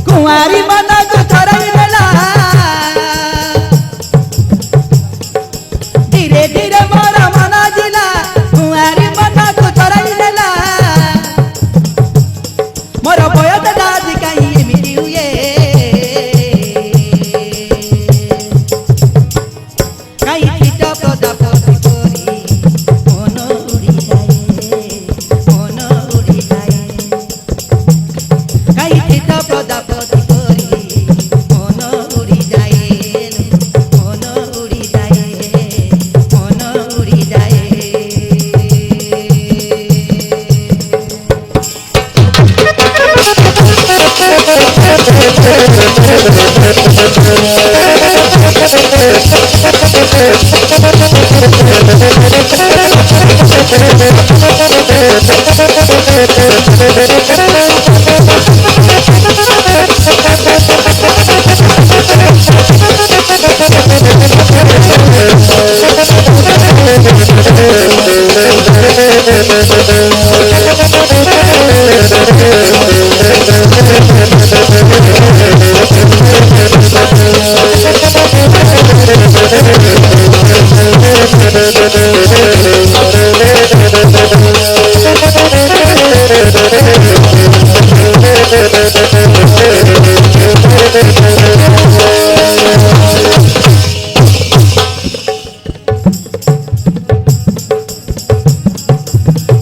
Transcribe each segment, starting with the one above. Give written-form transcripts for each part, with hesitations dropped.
कुंवारी मन को थरई देला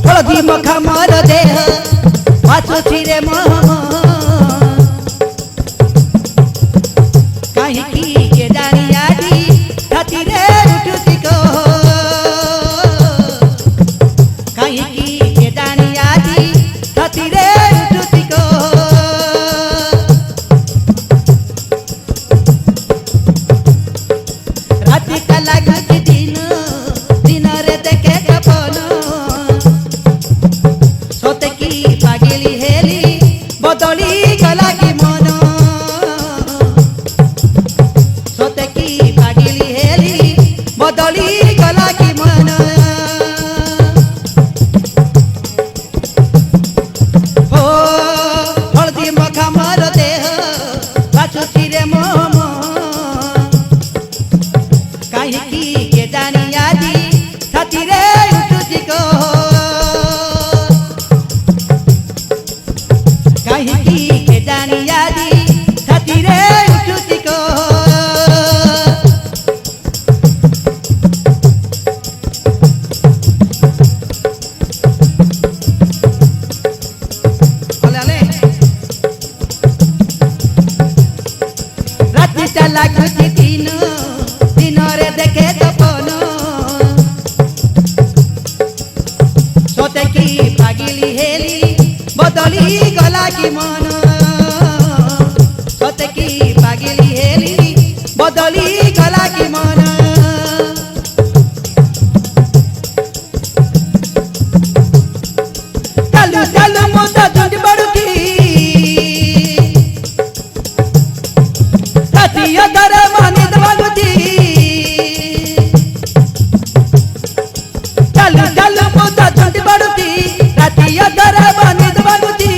हळदी मखा मर देह वाचुची रे काही की केदारी आदी हाती रे उठुती को काही की केदारी आदी हाती रे उठुती को राती का लागती दिन दिन रे देखे कपन सोते की पागेली हेली बदली गला की मन सोते की पागेली हेली बदली गला की मन हो हळदी मखा मर देह वाचुची रे मोम काही की केदानी आदी छाती रे उठुची को काही की केदानी आदी छाती रे उठुची को रात्रीच्या लागुची दिन दिन रे देखे तपन सोते की पागिली हेली बदली गला की मन सोते की पागिली हेली बदली गला की मन चालू चालू मोता झुंड बड़ुकी रातिया दर मानित बागुती चालू चालू मोता झुंड बड़ुकी रातिया दर मानित बागुती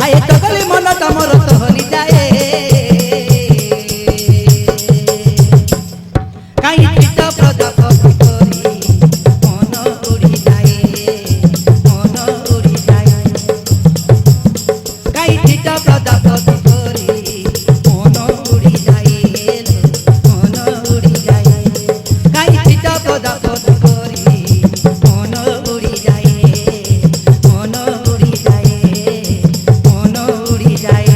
हाय तगली मन तमर तोहली जाए काही चित्त प्रजापति करी मन उड़ी जाए मन उड़ी जाए काही चित्त प्रजापति करी मन उड़ी जाए मन उड़ी जाए काही चित्त प्रजापति करी मन उड़ी जाए मन उड़ी जाए मन उड़ी जाए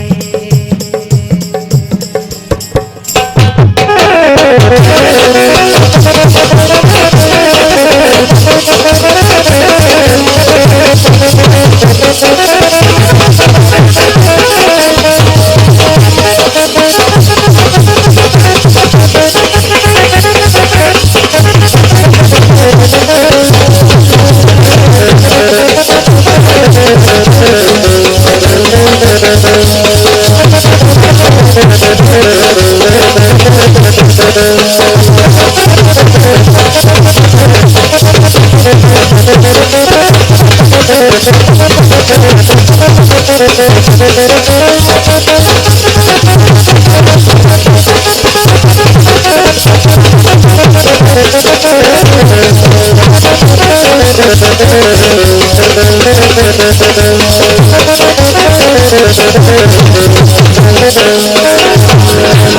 Thank you.